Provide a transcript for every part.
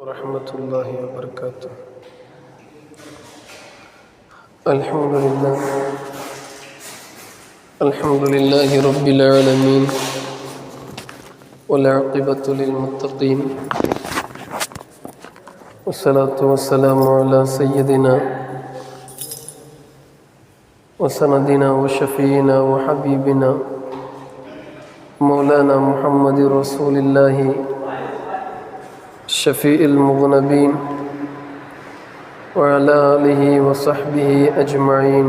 ورحمة الله وبركاته. الحمد لله رب العالمين، والعاقبة للمتقين، والصلاة والسلام على سيدنا وسندنا وشفينا وحبيبنا مولانا محمد رسول الله شفيع المذنبين، وعلى آله وصحبه أجمعين.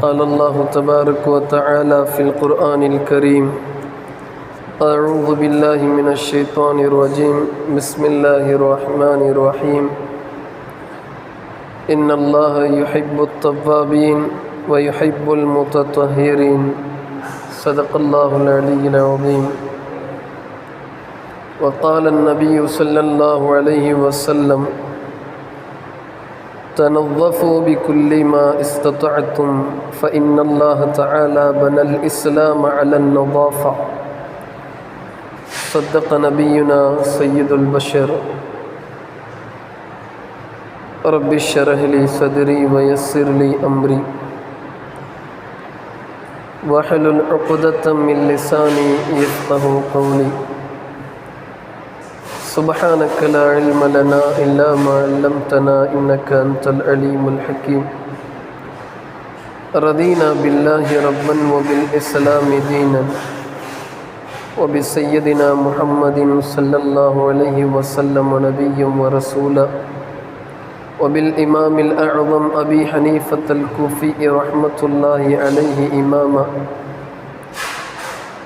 قال الله تبارك وتعالى في القرآن الكريم: أعوذ بالله من الشيطان الرجيم، بسم الله الرحمن الرحيم. إن الله يحب التوابين ويحب المتطهرين. صدق الله العلي العظيم. وقال النبي صلى الله عليه وسلم: تنظفوا بكل ما استطعتم فإن الله تعالى بنى الإسلام على النظافة. صدق نبينا سيد البشر. رب اشرح لي صدري ويسر لي أمري واحلل عقدة من لساني يفقه قولي. سبحانك لا علم لنا إلا ما علمتنا إنك أنت العليم الحكيم. رضينا بالله ربا وبالإسلام دينا وبسيدنا محمد صلى الله عليه وسلم نبيا ورسولا، وبالإمام الأعظم أبي حنيفة الكوفي رحمة الله عليه إماما،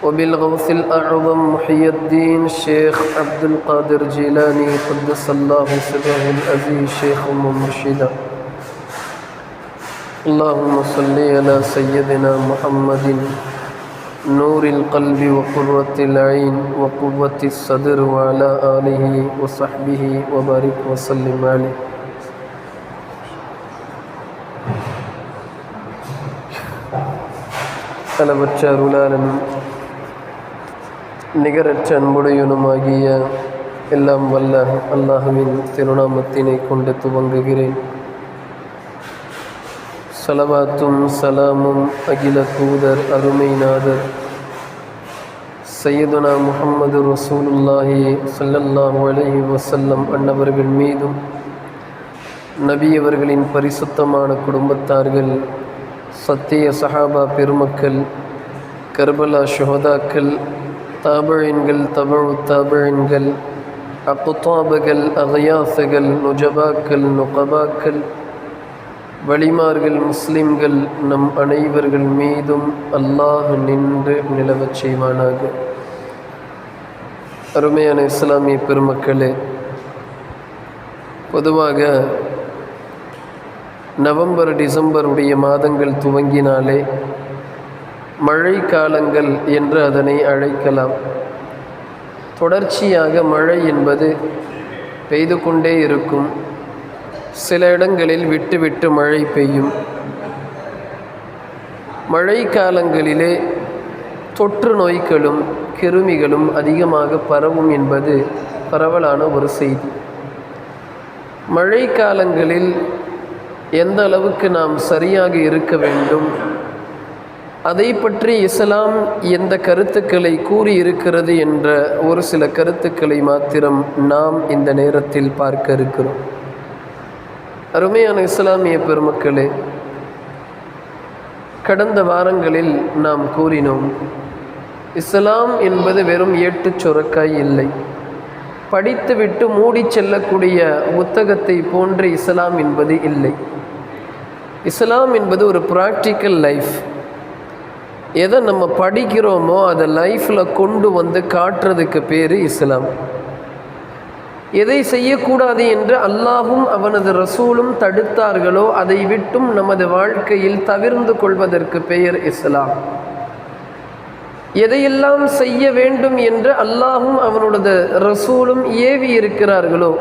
وبالغوث الأعظم محي الدين الشيخ عبد القادر جيلاني قدس الله سره العزيز شيخا ومرشدا. اللهم صل على سيدنا محمد نور القلب وقرة العين وقوة الصدر، وعلى آله وصحبه وبارك وسلم عليه. அளவற்ற அருளாளனும் நிகரற்ற அன்புடையனுமாகிய எல்லாம் வல்ல அல்லாஹ்வின் திருநாமத்தினை கொண்டு துவங்குகிறேன். ஸலவாத்தும் சலாமும் அகில தூதர் அருமைநாதர் சையதுனா முஹம்மது ரசூலுல்லாஹி ஸல்லல்லாஹு அலைஹி வஸல்லம் அன்னவர்கள் மீதும், நபியவர்களின் பரிசுத்தமான குடும்பத்தார்கள், சத்திய சஹாபா பெருமக்கள், கர்பலா ஷுஹதாக்கள், தாபழீன்கள், தபழு தாபழீன்கள், அக்குத்தாபுகள், அகயாசுகள், நுஜபாக்கள், நுகபாக்கள், வலிமார்கள், முஸ்லிம்கள் நம் அனைவர்கள் மீதும் அல்லாஹ் நின்று நிலவச் செய்வானாக. அருமையான இஸ்லாமிய பெருமக்களே, பொதுவாக நவம்பர் டிசம்பருடைய மாதங்கள் துவங்கினாலே மழை காலங்கள் என்று அதனை அழைக்கலாம். தொடர்ச்சியாக மழை என்பது பெய்து கொண்டே இருக்கும். சில இடங்களில் விட்டு விட்டு மழை பெய்யும். மழை காலங்களிலே தொற்று நோய்களும் கிருமிகளும் அதிகமாக பரவும் என்பது பரவலான ஒரு செய்தி. மழை காலங்களில் எந்த அளவுக்கு நாம் சரியாக இருக்க வேண்டும், அதை பற்றி இஸ்லாம் எந்த கருத்துக்களை கூறியிருக்கிறது என்ற ஒரு சில கருத்துக்களை மாத்திரம் நாம் இந்த நேரத்தில் பார்க்க இருக்கிறோம். அருமையான இஸ்லாமிய பெருமக்களே, கடந்த வாரங்களில் நாம் கூறினோம், இஸ்லாம் என்பது வெறும் ஏட்டுச் சுரக்காய் இல்லை. படித்துவிட்டு மூடி செல்லக்கூடிய புத்தகத்தை போன்று இஸ்லாம் என்பது இல்லை. இஸ்லாம் என்பது ஒரு ப்ராக்டிக்கல் லைஃப். எதை நம்ம படிக்கிறோமோ அதை லைஃப்பில் கொண்டு வந்து காட்டுறதுக்கு பேர் இஸ்லாம். எதை செய்யக்கூடாது என்று அல்லாஹும் அவனது ரசூலும் தடுத்தார்களோ அதை விட்டும் நமது வாழ்க்கையில் தவிர்ந்து கொள்வதற்கு பெயர் இஸ்லாம். எதையெல்லாம் செய்ய வேண்டும் என்று அல்லாஹும் அவனது ரசூலும் ஏவி இருக்கிறார்களோ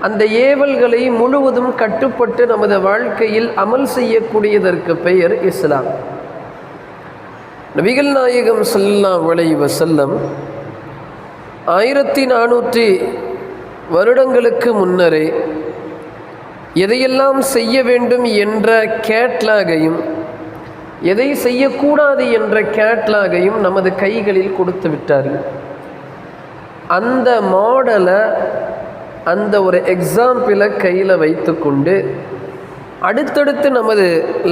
அந்த ஏவல்களை முழுவதும் கட்டுப்பட்டு நமது வாழ்க்கையில் அமல் செய்யக்கூடியதற்கு பெயர் இஸ்லாம். நபிகள் நாயகம் ஸல்லல்லாஹு அலைஹி வஸல்லம் 1400 வருடங்களுக்கு முன்னரே எதையெல்லாம் செய்ய வேண்டும் என்ற கேட்லாகையும் எதை செய்யக்கூடாது என்ற கேட்லாகையும் நமது கைகளில் கொடுத்து விட்டார்கள். அந்த மாடலை, அந்த ஒரு எக்ஸாம்பிளை கையில் வைத்து கொண்டு அடுத்தடுத்து நமது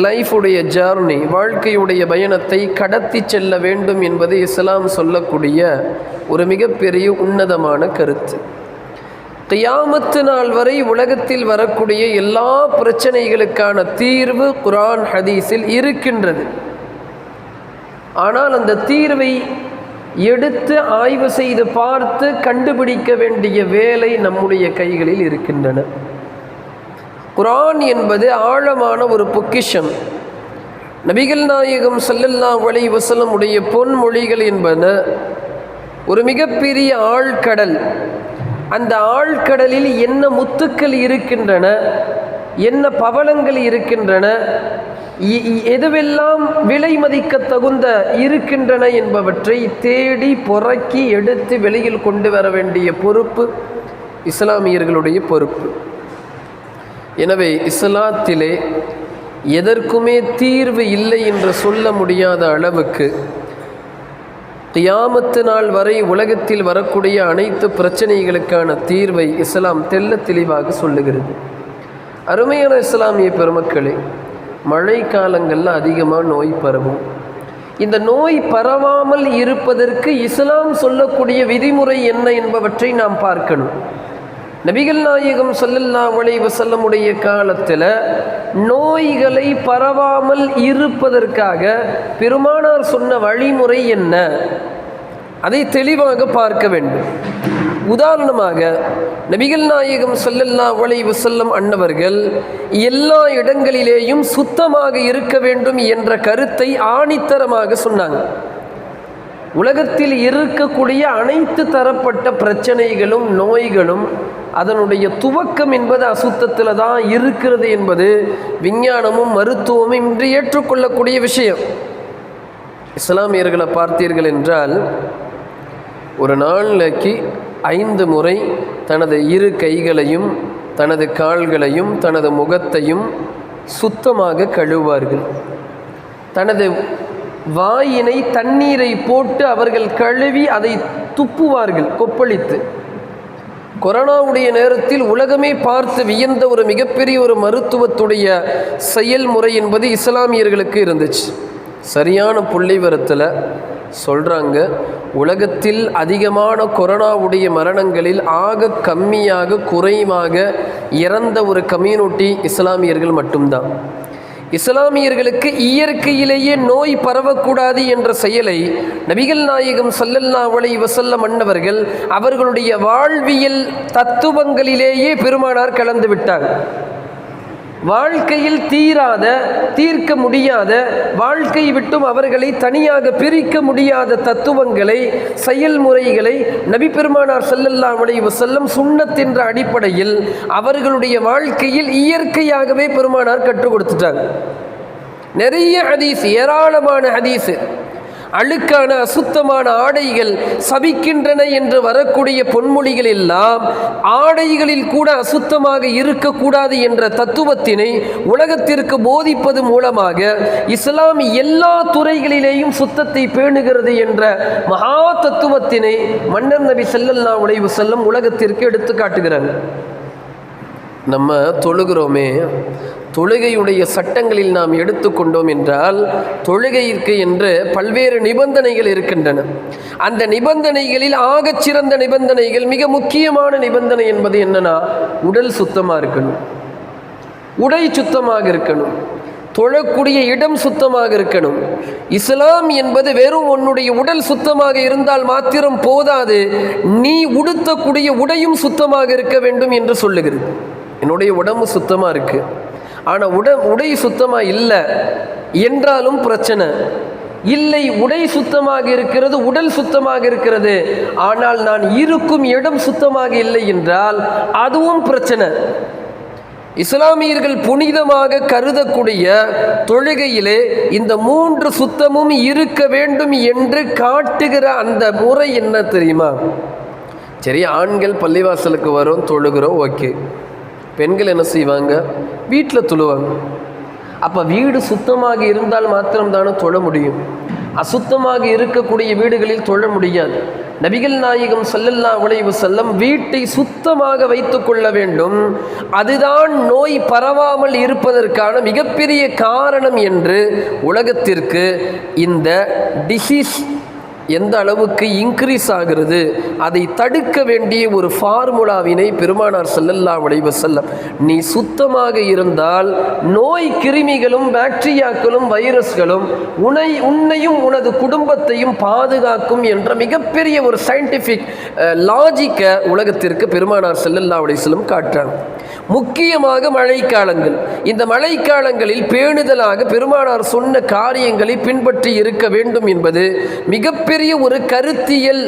லைஃபுடைய ஜர்னி, வாழ்க்கையுடைய பயணத்தை கடத்தி செல்ல வேண்டும் என்பது இஸ்லாம் சொல்லக்கூடிய ஒரு மிகப்பெரிய உன்னதமான கருத்து. கியாமத்து நாள் வரை உலகத்தில் வரக்கூடிய எல்லா பிரச்சனைகளுக்கான தீர்வு குர்ஆன் ஹதீஸில் இருக்கின்றது. ஆனால் அந்த தீர்வை எடுத்து ஆய்வு செய்து பார்த்து கண்டுபிடிக்க வேண்டிய வேலை நம்முடைய கைகளில் இருக்கின்றன. குர்ஆன் என்பது ஆழமான ஒரு பொக்கிஷம். நபிகள் நாயகம் ஸல்லல்லாஹு அலைஹி வஸல்லம் உடைய பொன்மொழிகள் என்பன ஒரு மிகப்பெரிய ஆழ்கடல். அந்த ஆழ்கடலில் என்ன முத்துக்கள் இருக்கின்றன, என்ன பவளங்கள் இருக்கின்றன, எதுவெல்லாம் விலை மதிக்க தகுந்த இருக்கின்றன என்பவற்றை தேடி பொறக்கி எடுத்து வெளியில் கொண்டு வர வேண்டிய பொறுப்பு இஸ்லாமியர்களுடைய பொறுப்பு. எனவே இஸ்லாத்திலே எதற்குமே தீர்வு இல்லை என்று சொல்ல முடியாத அளவுக்கு கியாமத்து நாள் வரை உலகத்தில் வரக்கூடிய அனைத்து பிரச்சனைகளுக்கான தீர்வை இஸ்லாம் தெள்ள தெளிவாக சொல்லுகிறது. அருமையான இஸ்லாமிய பெருமக்களே, மழை காலங்களில் அதிகமாக நோய் பரவும். இந்த நோய் பரவாமல் இருப்பதற்கு இஸ்லாம் சொல்லக்கூடிய விதிமுறை என்ன என்பவற்றை நாம் பார்க்கணும். நபிகள் நாயகம் ஸல்லல்லாஹு அலைஹி வஸல்லம் உடைய காலத்தில் நோய்களை பரவாமல் இருப்பதற்காக பெருமானார் சொன்ன வழிமுறை என்ன, அதை தெளிவாக பார்க்க வேண்டும். உதாரணமாக நபிகள் நாயகம் ஸல்லல்லாஹு அலைஹி வஸல்லம் அன்னவர்கள் எல்லா இடங்களிலேயும் சுத்தமாக இருக்க வேண்டும் என்ற கருத்தை ஆணித்தரமாக சொன்னாங்க. உலகத்தில் இருக்கக்கூடிய அனைத்து தரப்பட்ட பிரச்சனைகளும் நோய்களும் அதனுடைய துவக்கம் என்பது அசுத்தத்தில் தான் இருக்கிறது என்பது விஞ்ஞானமும் மருத்துவமும் இன்று ஏற்றுக்கொள்ளக்கூடிய விஷயம். இஸ்லாமியர்களை பார்த்தீர்கள் என்றால் ஒரு நாளைக்கு 5 முறை தனது இரு கைகளையும் தனது கால்களையும் தனது முகத்தையும் சுத்தமாக கழுவார்கள். தனது வாயினை தண்ணீரை போட்டு அவர்கள் கழுவி அதை துப்புவார்கள் கொப்பளித்து. கொரோனாவுடைய நேரத்தில் உலகமே பார்த்து வியந்த ஒரு மிகப்பெரிய ஒரு மருத்துவத்துடைய செயல்முறை என்பது இஸ்லாமியர்களுக்கு இருந்துச்சு. சரியான புள்ளிவரத்தில் சொல்கிறாங்க, உலகத்தில் அதிகமான கொரோனாவுடைய மரணங்களில் ஆக கம்மியாக குறைவாக இறந்த ஒரு கம்யூனிட்டி இஸ்லாமியர்கள் மட்டும்தான். இஸ்லாமியர்களுக்கு இயற்கையிலேயே நோய் பரவக்கூடாது என்ற செயலை நபிகள் நாயகம் ஸல்லல்லாஹு அலைஹி வஸல்லம் அன்னவர்கள் அவர்களுடைய வாழ்வியல் தத்துவங்களிலேயே பெருமானார் கலந்து விட்டார். வாழ்க்கையில் தீர்க்க முடியாத, வாழ்க்கை விட்டும் அவர்களை தனியாக பிரிக்க முடியாத தத்துவங்களை, செயல்முறைகளை நபி பெருமானார் ஸல்லல்லாஹு அலைஹி வஸல்லம் சுன்னத் என்ற அடிப்படையில் அவர்களுடைய வாழ்க்கையில் இயற்கையாகவே பெருமானார் கற்றுக் கொடுத்துட்டாங்க. நிறைய ஹதீஸ், ஏராளமான ஹதீஸ், அழுக்கான அசுத்தமான ஆடைகள் சபிக்கின்றன என்று வரக்கூடிய பொன்மொழிகள் எல்லாம் ஆடைகளில் கூட அசுத்தமாக இருக்கக்கூடாது என்ற தத்துவத்தினை உலகத்திற்கு போதிப்பது மூலமாக இஸ்லாம் எல்லா துறைகளிலேயும் சுத்தத்தை பேணுகிறது என்ற மகா தத்துவத்தினை மன்னர் நபி ஸல்லல்லாஹு அலைஹி வஸல்லம் உலகத்திற்கு எடுத்து காட்டுகிறாங்க. நம்ம தொழுகிறோமே, தொழுகையுடைய சட்டங்களில் நாம் எடுத்துக்கொண்டோம் என்றால் தொழுகைக்கு என்று பல்வேறு நிபந்தனைகள் இருக்கின்றன. அந்த நிபந்தனைகளில் ஆகச்சிறந்த நிபந்தனைகள், மிக முக்கியமான நிபந்தனை என்பது என்னன்னா, உடல் சுத்தமாக இருக்கணும், உடை சுத்தமாக இருக்கணும், தொழக்கூடிய இடம் சுத்தமாக இருக்கணும். இஸ்லாம் என்பது வெறும் உன்னுடைய உடல் சுத்தமாக இருந்தால் மாத்திரம் போதாது, நீ உடுத்தக்கூடிய உடையும் சுத்தமாக இருக்க வேண்டும் என்று சொல்லுகிறது. என்னுடைய உடம்பு சுத்தமாக இருக்குது, ஆனால் உடை சுத்தமாக இல்லை என்றாலும் பிரச்சனை இல்லை. உடை சுத்தமாக இருக்கிறது, உடல் சுத்தமாக இருக்கிறது, ஆனால் நான் இருக்கும் இடம் சுத்தமாக இல்லை என்றால் அதுவும் பிரச்சனை. இஸ்லாமியர்கள் புனிதமாக கருதக்கூடிய தொழுகையிலே இந்த 3 சுத்தமும் இருக்க வேண்டும் என்று காட்டுகிற அந்த முறை என்ன தெரியுமா? சரி, ஆண்கள் பள்ளிவாசலுக்கு வரும், தொழுகிறோம், ஓகே. பெண்கள் என்ன செய்வாங்க? வீட்டில் தொழுவாங்க. அப்போ வீடு சுத்தமாக இருந்தால் மாத்திரம்தானே தொழ முடியும். அசுத்தமாக இருக்கக்கூடிய வீடுகளில் தொழ முடியாது. நபிகள் நாயகம் ஸல்லல்லாஹு அலைஹி வஸல்லம் வீட்டை சுத்தமாக வைத்து கொள்ள வேண்டும், அதுதான் நோய் பரவாமல் இருப்பதற்கான மிகப்பெரிய காரணம் என்று உலகத்திற்கு இந்த டிசீஸ் எந்த அளவுக்கு இன்க்ரீஸ் ஆகிறது அதை தடுக்க வேண்டிய ஒரு ஃபார்முலாவினை பெருமானார் ஸல்லல்லாஹு அலைஹி வஸல்லம், நீ சுத்தமாக இருந்தால் நோய் கிருமிகளும் பாக்டீரியாக்களும் வைரஸ்களும் உன்னையும் உனது குடும்பத்தையும் பாதுகாக்கும் என்ற மிகப்பெரிய ஒரு சயின்டிஃபிக் லாஜிக்கை உலகத்திற்கு பெருமானார் ஸல்லல்லாஹு அலைஹி வஸல்லம் காட்டுறாங்க. முக்கியமாக மழைக்காலங்கள். இந்த மழைக்காலங்களில் பேணுதலாக பெருமானார் சொன்ன காரியங்களை பின்பற்றி இருக்க வேண்டும் என்பது மிகப்பெரிய ஒரு கருத்தியல்,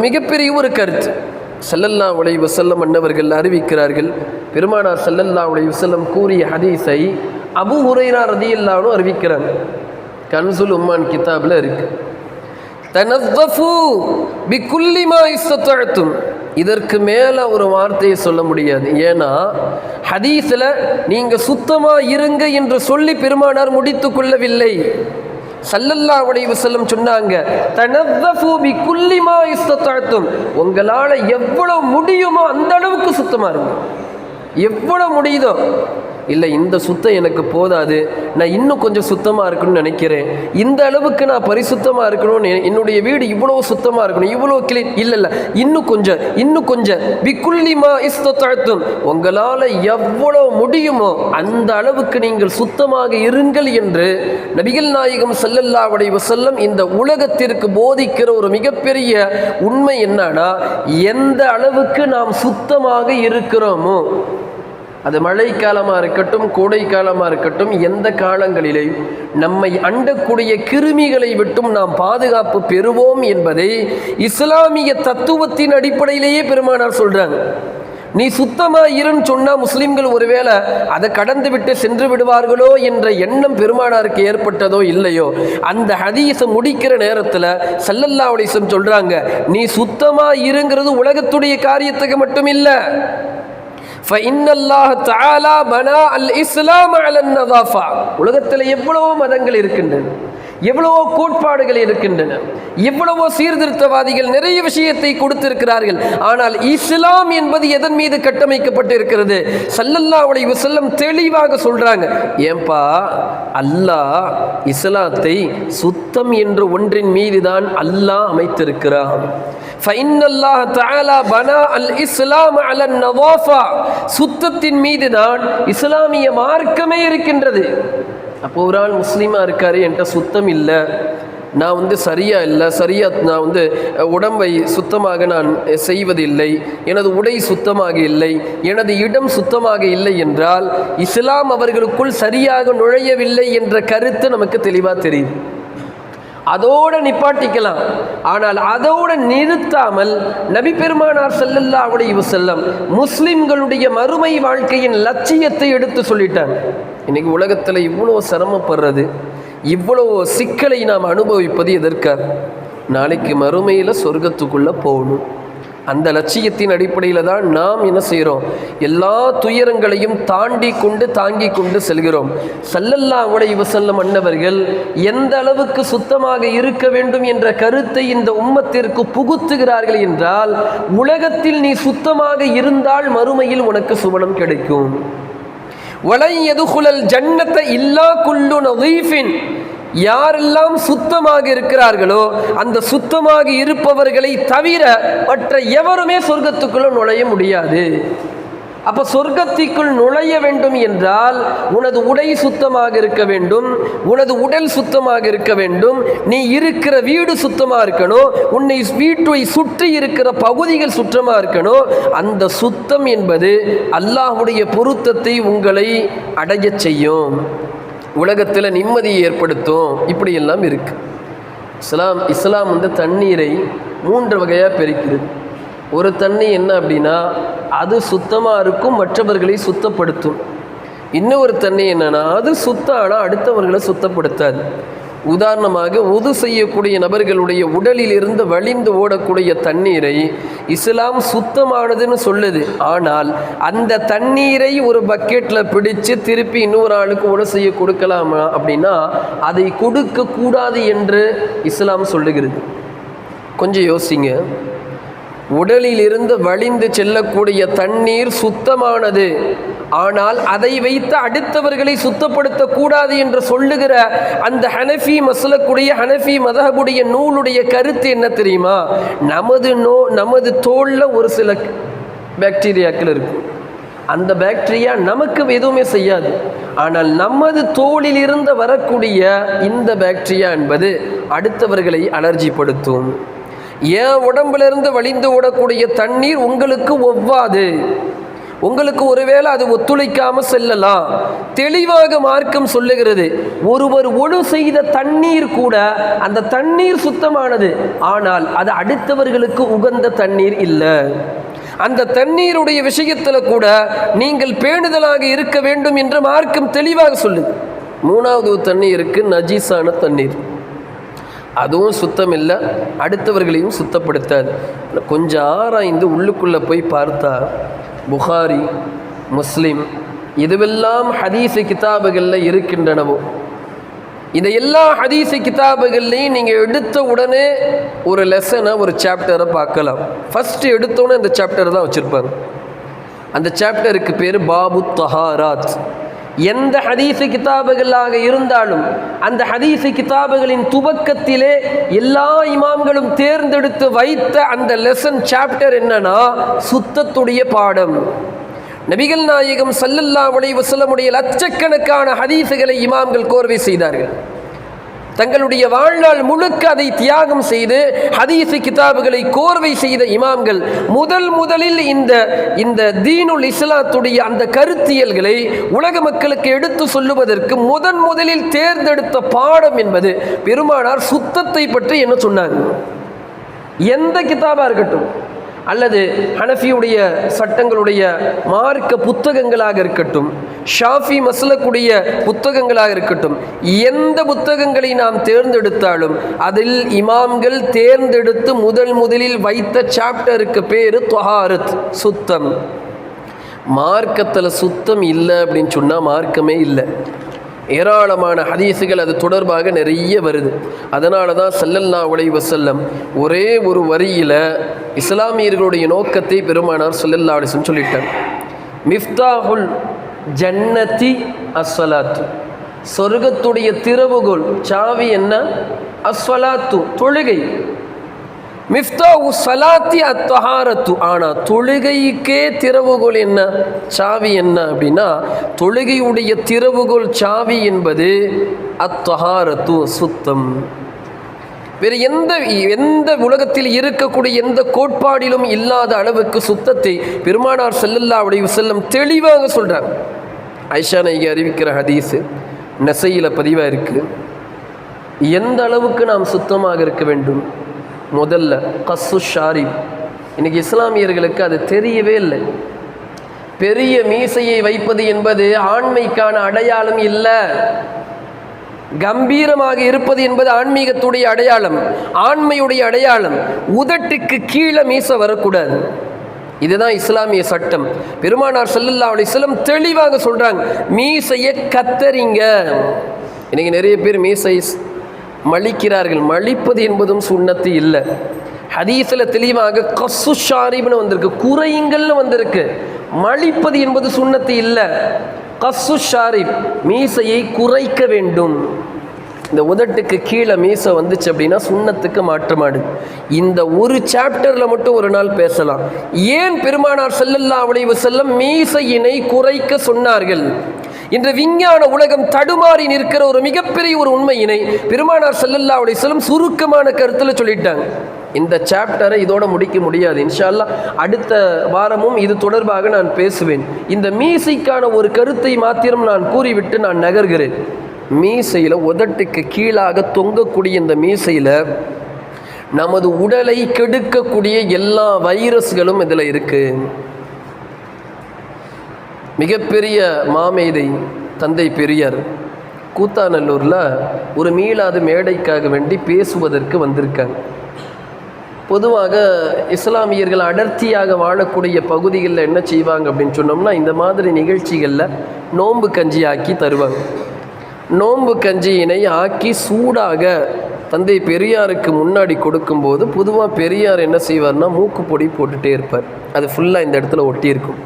மிகப்பெரிய ஒரு கருத்து. ஸல்லல்லாஹு அலைஹி வஸல்லம் அன்னவர்கள் அறிவிக்கிறார்கள். பெருமானார் ஸல்லல்லாஹு அலைஹி வஸல்லம் கூறிய ஹதீஸை அபூ ஹுரைரா ரலியல்லாஹு அன்ஹு அறிவிக்கிறாங்க. கன்சுல் உம்மான் கிதாபில் இருக்கு. தனஸ்ஸஃபு பிகுல்லி மா இஸ்ததஅதும். இதற்கு மேலே ஒரு வார்த்தையை சொல்ல முடியாது. ஏன்னா ஹதீஸில் நீங்கள் சுத்தமாக இருங்க என்று சொல்லி பெருமானார் முடித்து கொள்ளவில்லை. ஸல்லல்லாஹு அலைஹி வஸல்லம் சொன்னாங்க, தனஸ்ஸஃபு பிகுல்லி மா இஸ்ததஅதும். உங்களால் எவ்வளோ முடியுமோ அந்த அளவுக்கு சுத்தமாக இருங்க. எவ்வளோ முடியுதோ. இல்லை, இந்த சுத்தம் எனக்கு போதாது, நான் இன்னும் கொஞ்சம் சுத்தமாக இருக்கணும்னு நினைக்கிறேன், இந்த அளவுக்கு நான் பரிசுத்தமாக இருக்கணும்னு, என்னுடைய வீடு இவ்வளோ சுத்தமாக இருக்கணும், இவ்வளோ கிளீன், இல்லை இன்னும் கொஞ்சம் பிகுல்லி மா இஸ்ததஅதும். உங்களால் எவ்வளோ முடியுமோ அந்த அளவுக்கு நீங்கள் சுத்தமாக இருங்கள் என்று நபிகள் நாயகம் ஸல்லல்லாஹு அலைஹி வஸல்லம் இந்த உலகத்திற்கு போதிக்கிற ஒரு மிகப்பெரிய உண்மை என்னன்னா, எந்த அளவுக்கு நாம் சுத்தமாக இருக்கிறோமோ, அது மழைக்காலமாக இருக்கட்டும், கோடை காலமாக இருக்கட்டும், எந்த காலங்களிலே நம்மை அண்டக்கூடிய கிருமிகளை விட்டும் நாம் பாதுகாப்பு பெறுவோம் என்பதை இஸ்லாமிய தத்துவத்தின் அடிப்படையிலேயே பெருமானார் சொல்கிறாங்க. நீ சுத்தமாக இருன்னு சொன்னால் முஸ்லீம்கள் ஒருவேளை அதை கடந்து விட்டு சென்று விடுவார்களோ என்ற எண்ணம் பெருமானாருக்கு ஏற்பட்டதோ இல்லையோ, அந்த ஹதீஸை முடிக்கிற நேரத்தில் ஸல்லல்லாஹு அலைஹி வஸல்லம் சொல்கிறாங்க, நீ சுத்தமாக இருங்கிறது உலகத்துடைய காரியத்துக்கு மட்டும் இல்லை. فإن الله تعالى بنى الإسلام على النظافة. உலகத்தில் எவ்வளவோ மதங்கள் இருக்கின்றன, எவ்வளவோ கோட்பாடுகள் இருக்கின்றன, எவ்வளவோ சீர்திருத்தவாதிகள் நிறைய விஷயத்தை கொடுத்திருக்கிறார்கள். ஆனால் இஸ்லாம் என்பது எதன் மீது கட்டமைக்கப்பட்டு இருக்கிறது? ஸல்லல்லாஹு அலைஹி வஸல்லம் தெளிவாக சொல்றாங்க, ஏன்பா அல்லாஹ் இஸ்லாத்தை சுத்தம் என்ற ஒன்றின் மீது தான் அல்லாஹ் அமைத்திருக்கிறான். فإن الله تعالى بنى الإسلام على النظافة. சுத்தத்தின் மீது தான் இஸ்லாமிய மார்க்கமே இருக்கின்றது. அப்போ ஒரு ஆள் முஸ்லீமாக இருக்காரு, என்கிட்ட சுத்தம் இல்லை, நான் சரியாக இல்லை, நான் உடம்பை சுத்தமாக நான் செய்வதில்லை, எனது உடை சுத்தமாக இல்லை, எனது இடம் சுத்தமாக இல்லை என்றால் இஸ்லாம் அவர்களுக்குள் சரியாக நுழையவில்லை என்ற கருத்து நமக்கு தெளிவாக தெரியுது. அதோடு நிப்பாட்டிக்கலாம். ஆனால் அதோடு நிறுத்தாமல் நபி பெருமானார் ஸல்லல்லாஹு அலைஹி வஸல்லம் முஸ்லிம்களுடைய மறுமை வாழ்க்கையின் லட்சியத்தை எடுத்து சொல்லிட்டாங்க. இன்னைக்கு உலகத்தில் இவ்வளோ சிரமப்படுறது, இவ்வளோ சிக்கலை நாம் அனுபவிப்பது எதற்காக? நாளைக்கு மறுமையில் சொர்க்கத்துக்குள்ளே போகணும். அந்த லட்சியத்தின் அடிப்படையில் தான் நாம் என்ன செய்கிறோம்? எல்லா துயரங்களையும் தாங்கி கொண்டு செல்கிறோம். ஸல்லல்லாஹு அலைஹி வஸல்லம் அன்னவர்கள் எந்த அளவுக்கு சுத்தமாக இருக்க வேண்டும் என்ற கருத்தை இந்த உம்மத்திற்கு புகுத்துகிறார்கள் என்றால், உலகத்தில் நீ சுத்தமாக இருந்தால் மறுமையில் உனக்கு சுவனம் கிடைக்கும். வலன் யதுகுலல் ஜன்னத இல்லா குல்லு நதீஃபின். யாரெல்லாம் சுத்தமாக இருக்கிறார்களோ அந்த சுத்தமாக இருப்பவர்களை தவிர மற்ற எவருமே சொர்க்கத்துக்குள்ள நுழைய முடியாது. அப்போ சொர்க்கத்திற்குள் நுழைய வேண்டும் என்றால் உனது உடை சுத்தமாக இருக்க வேண்டும், உனது உடல் சுத்தமாக இருக்க வேண்டும், நீ இருக்கிற வீடு சுத்தமாக இருக்கணும், உன்னை வீட்டை சுற்றி இருக்கிற பகுதிகள் சுத்தமாக இருக்கணும். அந்த சுத்தம் என்பது அல்லாஹ்வுடைய பொருத்தத்தை உங்களை அடைய செய்யும், உலகத்தில் நிம்மதியை ஏற்படுத்தும். இப்படியெல்லாம் இருக்குது. இஸ்லாம் தண்ணீரை 3 வகையாக பிரிக்கிறது. ஒரு தண்ணி என்ன அப்படின்னா, அது சுத்தமாக இருக்கும், மற்றவர்களை சுத்தப்படுத்தும். இன்னொரு தண்ணி என்னன்னா, அது சுத்தம் ஆனால் அடுத்தவர்களை சுத்தப்படுத்தாது. உதாரணமாக உது செய்யக்கூடிய நபர்களுடைய உடலில் இருந்து வழிந்து ஓடக்கூடிய தண்ணீரை இஸ்லாம் சுத்தமானதுன்னு சொல்லுது. ஆனால் அந்த தண்ணீரை ஒரு பக்கெட்டில் பிடிச்சு திருப்பி இன்னொரு ஆளுக்கு உடை செய்ய கொடுக்கலாமா அப்படின்னா அதை கொடுக்கக்கூடாது என்று இஸ்லாம் சொல்லுகிறது. கொஞ்சம் யோசிங்க. உடலில் இருந்து வழிந்து செல்லக்கூடிய தண்ணீர் சுத்தமானது, ஆனால் அதை வைத்து அடுத்தவர்களை சுத்தப்படுத்தக்கூடாது என்று சொல்லுகிற அந்த ஹனஃபி மஸ்லக்குடைய ஹனஃபி மதஹபுடைய நூலுடைய கருத்து என்ன தெரியுமா? நமது தோலில் ஒரு சில பாக்டீரியாக்கள் இருக்கும். அந்த பாக்டீரியா நமக்கு எதுவுமே செய்யாது. ஆனால் நமது தோலில் இருந்து வரக்கூடிய இந்த பாக்டீரியா என்பது அடுத்தவர்களை அலர்ஜிப்படுத்தும். என் உடம்பிலிருந்து வழிந்து ஓடக்கூடிய தண்ணீர் உங்களுக்கு ஒவ்வாது, உங்களுக்கு ஒருவேளை அது ஒத்துழைக்காமல் செல்லலாம். தெளிவாக மார்க்கம் சொல்லுகிறது. ஒருவர் ஒழு செய்த தண்ணீர் கூட அந்த தண்ணீர் சுத்தமானது, ஆனால் அது அடுத்தவர்களுக்கு உகந்த தண்ணீர் இல்லை. அந்த தண்ணீருடைய விஷயத்தில் கூட நீங்கள் பேணுதலாக இருக்க வேண்டும் என்று மார்க்கம் தெளிவாக சொல்லுது. மூணாவது தண்ணீருக்கு நஜீஸான தண்ணீர், அதுவும் சுத்தம் இல்லை, அடுத்தவர்களையும் சுத்தப்படுத்தாது. கொஞ்சம் ஆராய்ந்து உள்ளுக்குள்ளே போய் பார்த்தா புகாரி, முஸ்லிம் இதுவெல்லாம் ஹதீஸு கிதாபுகளில் இருக்கின்றனவோ, இந்த எல்லா ஹதீஸு கிதாபுகள்லையும் நீங்கள் எடுத்த உடனே ஒரு லெசனை ஒரு சாப்டரை பார்க்கலாம். ஃபஸ்ட்டு எடுத்தோன்னே இந்த சாப்டர் தான் வச்சுருப்பாங்க. அந்த சாப்டருக்கு பேர் பாபு தஹாராத். எந்த ஹதீஸு கிதாபுகளாக இருந்தாலும் அந்த ஹதீஸு கிதாபுகளின் துவக்கத்திலே எல்லா இமாம்களும் தேர்ந்தெடுத்து வைத்த அந்த லெசன் சாப்டர் என்னன்னா சுத்தத்துடைய பாடம். நபிகள் நாயகம் ஸல்லல்லாஹு அலைஹி வஸல்லமுடைய லட்சக்கணக்கான ஹதீஸுகளை இமாம்கள் கோர்வை செய்தார்கள். தங்களுடைய வாழ்நாள் முழுக்க அதை தியாகம் செய்து ஹதீஸு கிதாபுகளை கோர்வை செய்த இமாம்கள் முதலில் இந்த தீனுல் இஸ்லாத்துடைய அந்த கருத்தியல்களை உலக மக்களுக்கு எடுத்து சொல்லுவதற்கு முதலில் தேர்ந்தெடுத்த பாடம் என்பது பெருமானார் சுத்தத்தை பற்றி என்ன சொன்னாங்க. எந்த கிதாபாக இருக்கட்டும், அல்லது ஹனஃபியுடைய சட்டங்களுடைய மார்க்க புத்தகங்களாக இருக்கட்டும், ஷாஃபி மஸ்லக்குடைய புத்தகங்களாக இருக்கட்டும், எந்த புத்தகங்களை நாம் தேர்ந்தெடுத்தாலும் அதில் இமாம்கள் தேர்ந்தெடுத்து முதலில் வைத்த சாப்டருக்கு பேர் தொஹாரத், சுத்தம். மார்க்கத்தில் சுத்தம் இல்லை அப்படின்னு சொன்னால் மார்க்கமே இல்லை. ஏராளமான ஹதீஸுகள் அது தொடர்பாக நிறைய வருது. அதனால தான் ஸல்லல்லாஹு அலைஹி வஸல்லம் ஒரே ஒரு வரியில் இஸ்லாமியர்களுடைய நோக்கத்தை பெருமானார் ஸல்லல்லாஹு அலைஹி வஸல்லம் சொல்லிட்டாங்க. மிஃப்தாஹுல் ஜன்னதி அஸ்ஸலாத்து, சொர்க்கத்துடைய திறவுகோல் சாவி என்ன? அஸ்ஸலாத்து, தொழுகை. மிஃப்தாஹு ஸலாத்தி அத்தஹாரத்து, ஆனால் தொழுகைக்கே திறவுகோல் என்ன, சாவி என்ன அப்படின்னா தொழுகையுடைய திறவுகோல் சாவி என்பது அத்தஹாரத்து, சுத்தம். வேறு எந்த உலகத்தில் இருக்கக்கூடிய எந்த கோட்பாடிலும் இல்லாத அளவுக்கு சுத்தத்தை பெருமானார் ஸல்லல்லாஹு அலைஹி வஸல்லம் தெளிவாக சொல்கிறாங்க. ஆயிஷா நாயகி அறிவிக்கிற ஹதீஸு நசையில் பதிவாக இருக்குது. எந்த அளவுக்கு நாம் சுத்தமாக இருக்க வேண்டும்? முதல்ல கஸ்ஸு ஷாரிப். இன்னைக்கு இஸ்லாமியர்களுக்கு அது தெரியவே இல்லை. பெரிய மீசையை வைப்பது என்பது ஆண்மைக்கான அடையாளம் இல்லை. கம்பீரமாக இருப்பது என்பது ஆன்மீகத்துடைய அடையாளம், ஆண்மையுடைய அடையாளம். உதட்டுக்கு கீழே மீசை வரக்கூடாது. இதுதான் இஸ்லாமிய சட்டம். பெருமானார் ஸல்லல்லாஹு அலைஹி வஸல்லம் தெளிவாக சொல்றாங்க, மீசையை கத்தரிங்க. இன்னைக்கு நிறைய பேர் மீசை மலிக்கிறார்கள். மலிப்பது என்பதும் சுன்னத்து இல்லை. ஹதீஸில் தெளிவாக கஸ்ஸு ஷாரிப்னு வந்திருக்கு, குறையுங்கள்னு வந்திருக்கு. மலிப்பது என்பது சுன்னத்து இல்லை. கஸ்ஸு ஷாரிப், மீசையை குறைக்க வேண்டும். இந்த உதட்டுக்கு கீழே மீசை வந்துச்சு அப்படின்னா சுன்னத்துக்கு மாற்றமாடுது. இந்த ஒரு சாப்டரில் மட்டும் ஒரு நாள் பேசலாம். ஏன் பெருமானார் ஸல்லல்லாஹு அலைஹி வஸல்லம் மீசையினை குறைக்க சொன்னார்கள்? இன்று விஞ்ஞான உலகம் தடுமாறி நிற்கிற ஒரு மிகப்பெரிய ஒரு உண்மையினை பெருமானார் ஸல்லல்லாஹு அலைஹி வஸல்லம் சுருக்கமான கருத்தில் சொல்லிட்டாங்க. இந்த சாப்டரை இதோட முடிக்க முடியாது. இன்ஷா அல்லாஹ் அடுத்த வாரமும் இது தொடர்பாக நான் பேசுவேன். இந்த மீசைக்கான ஒரு கருத்தை மாத்திரம் நான் கூறிவிட்டு நான் நகர்கிறேன். மீசையில் உதட்டுக்கு கீழாக தொங்கக்கூடிய இந்த மீசையில் நமது உடலை கெடுக்கக்கூடிய எல்லா வைரஸ்களும் இதில் இருக்குது. மிகப்பெரிய மாமேதை தந்தை பெரியார் கூத்தாநல்லூரில் ஒரு மீளாது மேடைக்காக வேண்டி பேசுவதற்கு வந்திருக்காங்க. பொதுவாக இஸ்லாமியர்கள் அடர்த்தியாக வாழக்கூடிய பகுதிகளில் என்ன செய்வாங்க அப்படின்னு சொன்னோம்னா, இந்த மாதிரி நிகழ்ச்சிகளில் நோன்பு கஞ்சி ஆக்கி தருவாங்க. நோன்பு கஞ்சியினை ஆக்கி சூடாக தந்தை பெரியாருக்கு முன்னாடி கொடுக்கும்போது பொதுவாக பெரியார் என்ன செய்வார்னா மூக்குப்பொடி போட்டுகிட்டே இருப்பார். அது ஃபுல்லாக இந்த இடத்துல ஒட்டியிருக்கும்.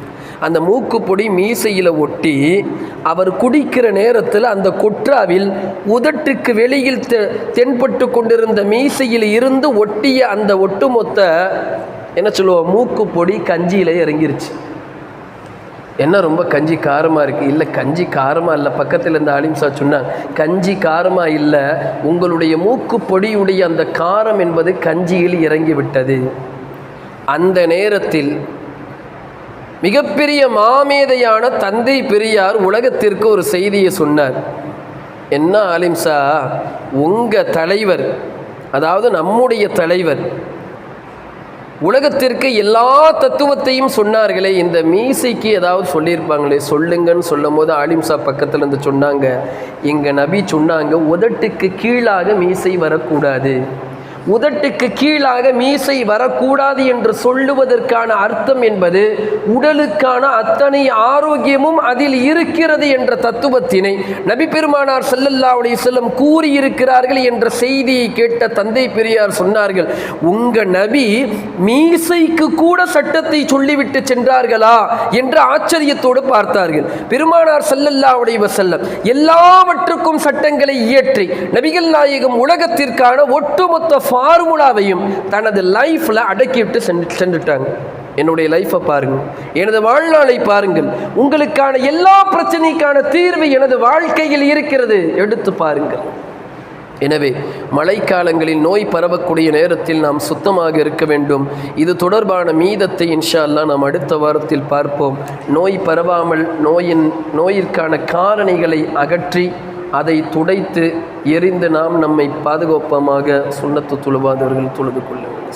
அந்த மூக்குப்பொடி மீசையில் ஒட்டி அவர் குடிக்கிற நேரத்தில் அந்த கொற்றாவில் உதட்டுக்கு வெளியில் தென்பட்டு கொண்டிருந்த மீசையில் இருந்து ஒட்டிய அந்த ஒட்டுமொத்த என்ன சொல்லுவோம் மூக்குப்பொடி கஞ்சியில் இறங்கிருச்சு. என்ன ரொம்ப கஞ்சி காரமாக இருக்குது? இல்லை, கஞ்சி காரமாக இல்லை. பக்கத்தில் இருந்த ஆலிம்சா சொன்னாங்க, கஞ்சி காரமாக இல்லை, உங்களுடைய மூக்குப்பொடியுடைய அந்த காரம் என்பது கஞ்சியில் இறங்கிவிட்டது. அந்த நேரத்தில் மிகப்பெரிய மாமேதையான தந்தை பெரியார் உலகத்திற்கு ஒரு செய்தியை சொன்னார். என்ன ஆலிம்சா, உங்கள் தலைவர், அதாவது நம்முடைய தலைவர், உலகத்திற்கு எல்லா தத்துவத்தையும் சொன்னார்களே, இந்த மீசைக்கு ஏதாவது சொல்லியிருப்பாங்களே, சொல்லுங்கன்னு சொல்லும் போது ஆலிம்சா பக்கத்தில் இருந்து சொன்னாங்க, எங்கள் நபி சொன்னாங்க, உதட்டுக்கு கீழாக மீசை வரக்கூடாது. உதட்டுக்கு கீழாக மீசை வரக்கூடாது என்று சொல்லுவதற்கான அர்த்தம் என்பது உடலுக்கான அத்தனை ஆரோக்கியமும் அதில் இருக்கிறது என்ற தத்துவத்தினை நபி பெருமானார் ஸல்லல்லாஹு அலைஹி வஸல்லம் கூறியிருக்கிறார்கள் என்ற செய்தியை கேட்ட தந்தை பெரியார் சொன்னார்கள், உங்க நபி மீசைக்கு கூட சட்டத்தை சொல்லிவிட்டு சென்றார்களா என்று ஆச்சரியத்தோடு பார்த்தார்கள். பெருமானார் ஸல்லல்லாஹு அலைஹி வஸல்லம் எல்லாவற்றுக்கும் சட்டங்களை இயற்றி நபிகள் நாயகம் உலகத்திற்கான ஒட்டுமொத்த ஃபார்முலாவையும் தனது லைஃப்பில் அடக்கிவிட்டு சென்றுட்டாங்க. என்னுடைய லைஃப்பை பாருங்கள், எனது வாழ்நாளை பாருங்கள், உங்களுக்கான எல்லா பிரச்சனைக்கான தீர்வு எனது வாழ்க்கையில் இருக்கிறது, எடுத்து பாருங்கள். எனவே மழைக்காலங்களில் நோய் பரவக்கூடிய நேரத்தில் நாம் சுத்தமாக இருக்க வேண்டும். இது தொடர்பான மீதத்தை இன்ஷா அல்லாஹ் நாம் அடுத்த வாரத்தில் பார்ப்போம். நோய் பரவாமல் நோயிற்கான காரணிகளை அகற்றி அதை துடைத்து எரிந்து நாம் நம்மை பாதுகாப்பமாக சுன்னத்து தொழுவாதவர்கள் தொழுது கொள்ளுங்கள்.